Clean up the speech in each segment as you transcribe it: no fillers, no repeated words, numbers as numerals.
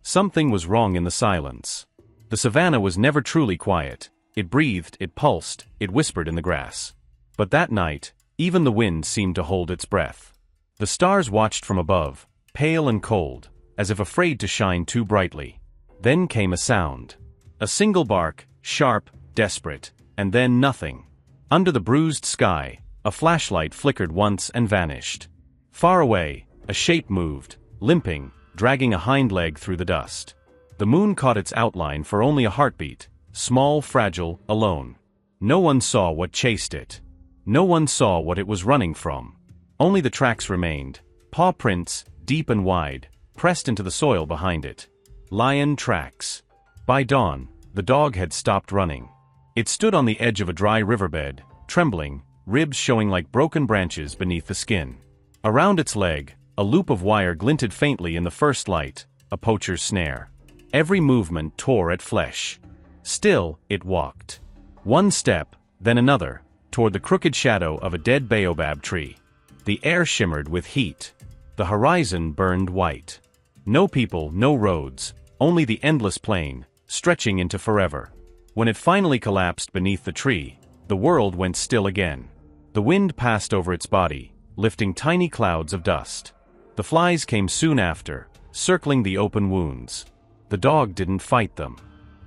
Something was wrong in the silence. The savanna was never truly quiet. It breathed, it pulsed, it whispered in the grass. But that night, even the wind seemed to hold its breath. The stars watched from above, pale and cold, as if afraid to shine too brightly. Then came a sound. A single bark, sharp, desperate, and then nothing. Under the bruised sky, a flashlight flickered once and vanished. Far away, a shape moved, limping, dragging a hind leg through the dust. The moon caught its outline for only a heartbeat, small, fragile, alone. No one saw what chased it. No one saw what it was running from. Only the tracks remained, paw prints, deep and wide, pressed into the soil behind it. Lion tracks. By dawn, the dog had stopped running. It stood on the edge of a dry riverbed, trembling, ribs showing like broken branches beneath the skin. Around its leg, a loop of wire glinted faintly in the first light, a poacher's snare. Every movement tore at flesh. Still, it walked. One step, then another, toward the crooked shadow of a dead baobab tree. The air shimmered with heat. The horizon burned white. No people, no roads, only the endless plain, stretching into forever. When it finally collapsed beneath the tree, the world went still again. The wind passed over its body, lifting tiny clouds of dust. The flies came soon after, circling the open wounds. The dog didn't fight them.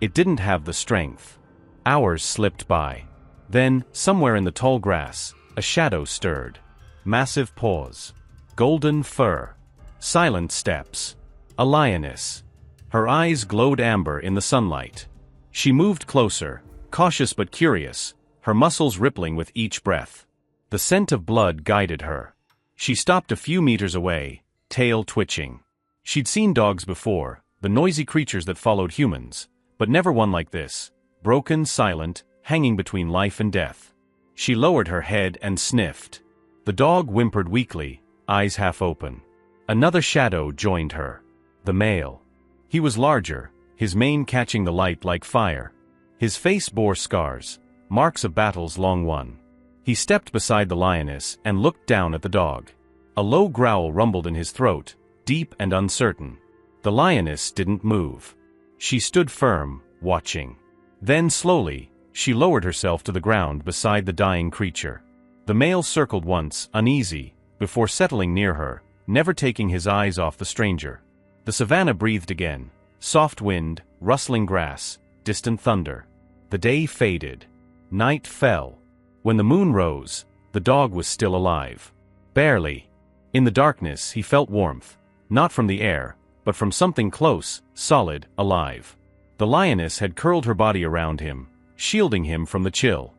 It didn't have the strength. Hours slipped by. Then, somewhere in the tall grass, a shadow stirred. Massive paws. Golden fur. Silent steps. A lioness. Her eyes glowed amber in the sunlight. She moved closer, cautious but curious, her muscles rippling with each breath. The scent of blood guided her. She stopped a few meters away, tail twitching. She'd seen dogs before, the noisy creatures that followed humans, but never one like this, broken, silent, hanging between life and death. She lowered her head and sniffed. The dog whimpered weakly, eyes half open. Another shadow joined her. The male. He was larger, his mane catching the light like fire. His face bore scars, marks of battles long won. He stepped beside the lioness and looked down at the dog. A low growl rumbled in his throat, deep and uncertain. The lioness didn't move. She stood firm, watching. Then slowly, she lowered herself to the ground beside the dying creature. The male circled once, uneasy, before settling near her, never taking his eyes off the stranger. The savanna breathed again, soft wind, rustling grass, distant thunder. The day faded. Night fell. When the moon rose, the dog was still alive. Barely. In the darkness he felt warmth, not from the air, but from something close, solid, alive. The lioness had curled her body around him, shielding him from the chill.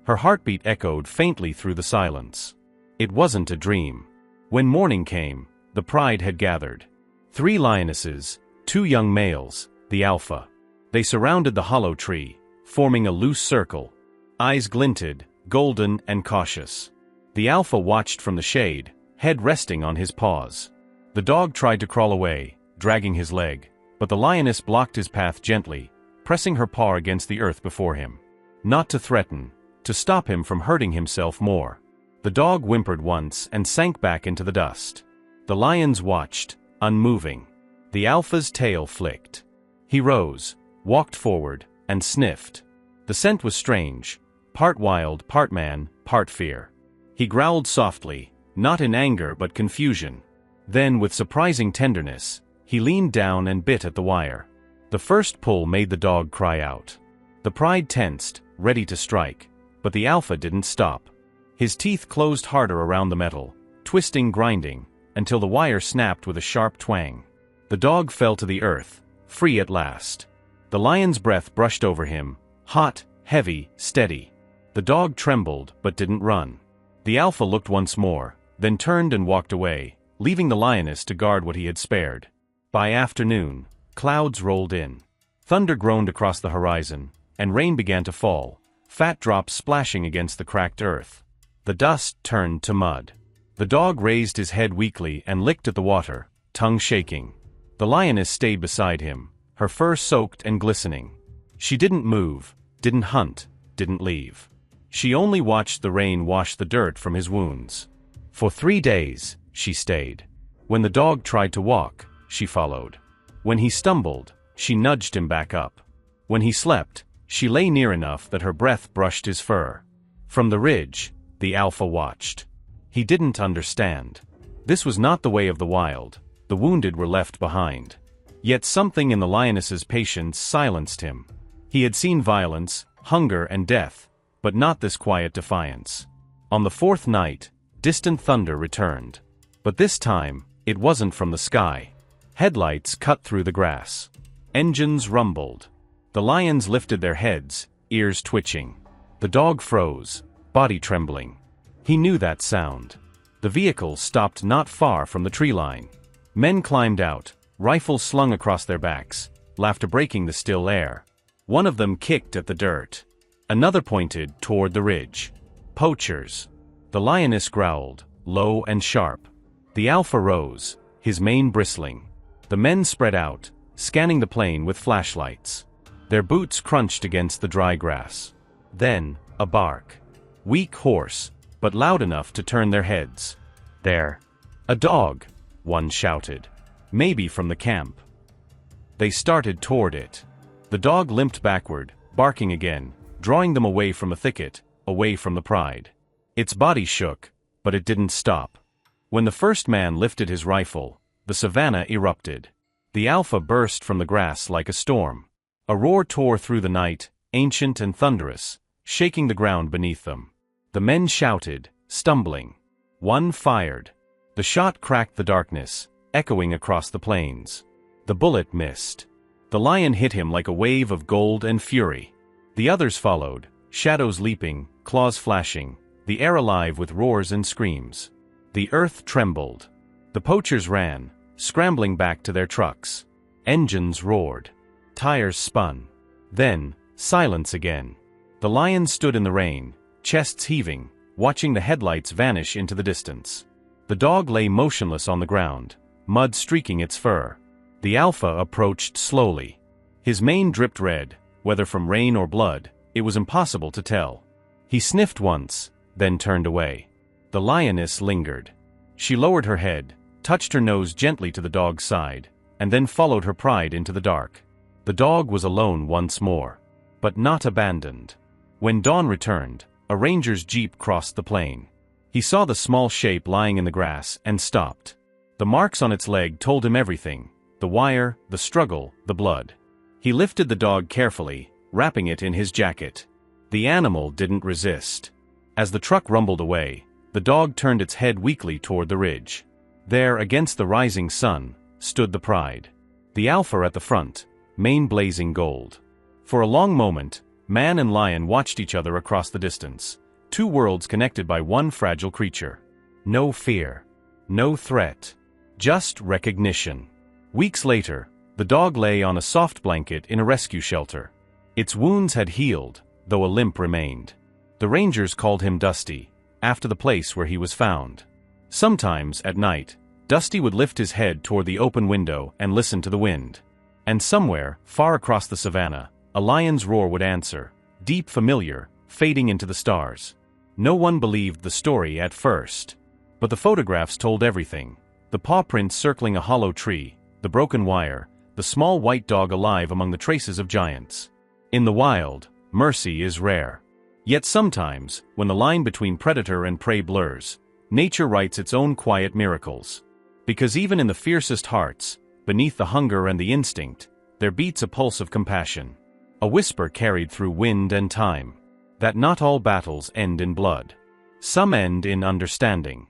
Her heartbeat echoed faintly through the silence. It wasn't a dream. When morning came, the pride had gathered. 3 lionesses, 2 young males, the alpha. They surrounded the hollow tree, forming a loose circle. Eyes glinted, golden and cautious. The alpha watched from the shade, head resting on his paws. The dog tried to crawl away, dragging his leg, but the lioness blocked his path gently, pressing her paw against the earth before him. Not to threaten, to stop him from hurting himself more. The dog whimpered once and sank back into the dust. The lions watched, unmoving. The alpha's tail flicked. He rose, walked forward, and sniffed. The scent was strange, part wild, part man, part fear. He growled softly, not in anger but confusion. Then, with surprising tenderness, he leaned down and bit at the wire. The first pull made the dog cry out. The pride tensed, ready to strike, but the alpha didn't stop. His teeth closed harder around the metal, twisting, grinding, until the wire snapped with a sharp twang. The dog fell to the earth, free at last. The lion's breath brushed over him, hot, heavy, steady. The dog trembled but didn't run. The alpha looked once more, then turned and walked away, leaving the lioness to guard what he had spared. By afternoon, clouds rolled in. Thunder groaned across the horizon, and rain began to fall, fat drops splashing against the cracked earth. The dust turned to mud. The dog raised his head weakly and licked at the water, tongue shaking. The lioness stayed beside him, her fur soaked and glistening. She didn't move, didn't hunt, didn't leave. She only watched the rain wash the dirt from his wounds. For 3 days, she stayed. When the dog tried to walk, she followed. When he stumbled, she nudged him back up. When he slept, she lay near enough that her breath brushed his fur. From the ridge, the alpha watched. He didn't understand. This was not the way of the wild. The wounded were left behind. Yet something in the lioness's patience silenced him. He had seen violence, hunger, and death, but not this quiet defiance. On the fourth night, distant thunder returned. But this time, it wasn't from the sky. Headlights cut through the grass. Engines rumbled. The lions lifted their heads, ears twitching. The dog froze, body trembling. He knew that sound. The vehicle stopped not far from the tree line. Men climbed out, rifles slung across their backs, laughter breaking the still air. One of them kicked at the dirt. Another pointed toward the ridge. Poachers. The lioness growled, low and sharp. The alpha rose, his mane bristling. The men spread out, scanning the plain with flashlights. Their boots crunched against the dry grass. Then, a bark. Weak, hoarse, but loud enough to turn their heads. There. A dog, one shouted. Maybe from the camp. They started toward it. The dog limped backward, barking again, drawing them away from a thicket, away from the pride. Its body shook, but it didn't stop. When the first man lifted his rifle, the savanna erupted. The alpha burst from the grass like a storm. A roar tore through the night, ancient and thunderous, shaking the ground beneath them. The men shouted, stumbling. One fired. The shot cracked the darkness, echoing across the plains. The bullet missed. The lion hit him like a wave of gold and fury. The others followed, shadows leaping, claws flashing, the air alive with roars and screams. The earth trembled. The poachers ran, scrambling back to their trucks. Engines roared. Tires spun. Then, silence again. The lion stood in the rain, chests heaving, watching the headlights vanish into the distance. The dog lay motionless on the ground, mud streaking its fur. The alpha approached slowly. His mane dripped red, whether from rain or blood, it was impossible to tell. He sniffed once, then turned away. The lioness lingered. She lowered her head, touched her nose gently to the dog's side, and then followed her pride into the dark. The dog was alone once more, but not abandoned. When dawn returned, a ranger's jeep crossed the plain. He saw the small shape lying in the grass and stopped. The marks on its leg told him everything: the wire, the struggle, the blood. He lifted the dog carefully, wrapping it in his jacket. The animal didn't resist. As the truck rumbled away, the dog turned its head weakly toward the ridge. There, against the rising sun, stood the pride. The alpha at the front, mane blazing gold. For a long moment, man and lion watched each other across the distance, two worlds connected by one fragile creature. No fear. No threat. Just recognition. Weeks later, the dog lay on a soft blanket in a rescue shelter. Its wounds had healed, though a limp remained. The rangers called him Dusty, after the place where he was found. Sometimes, at night, Dusty would lift his head toward the open window and listen to the wind. And somewhere, far across the savanna, a lion's roar would answer, deep, familiar, fading into the stars. No one believed the story at first. But the photographs told everything. The paw prints circling a hollow tree, the broken wire, the small white dog alive among the traces of giants. In the wild, mercy is rare. Yet sometimes, when the line between predator and prey blurs, nature writes its own quiet miracles. Because even in the fiercest hearts, beneath the hunger and the instinct, there beats a pulse of compassion. A whisper carried through wind and time. That not all battles end in blood. Some end in understanding.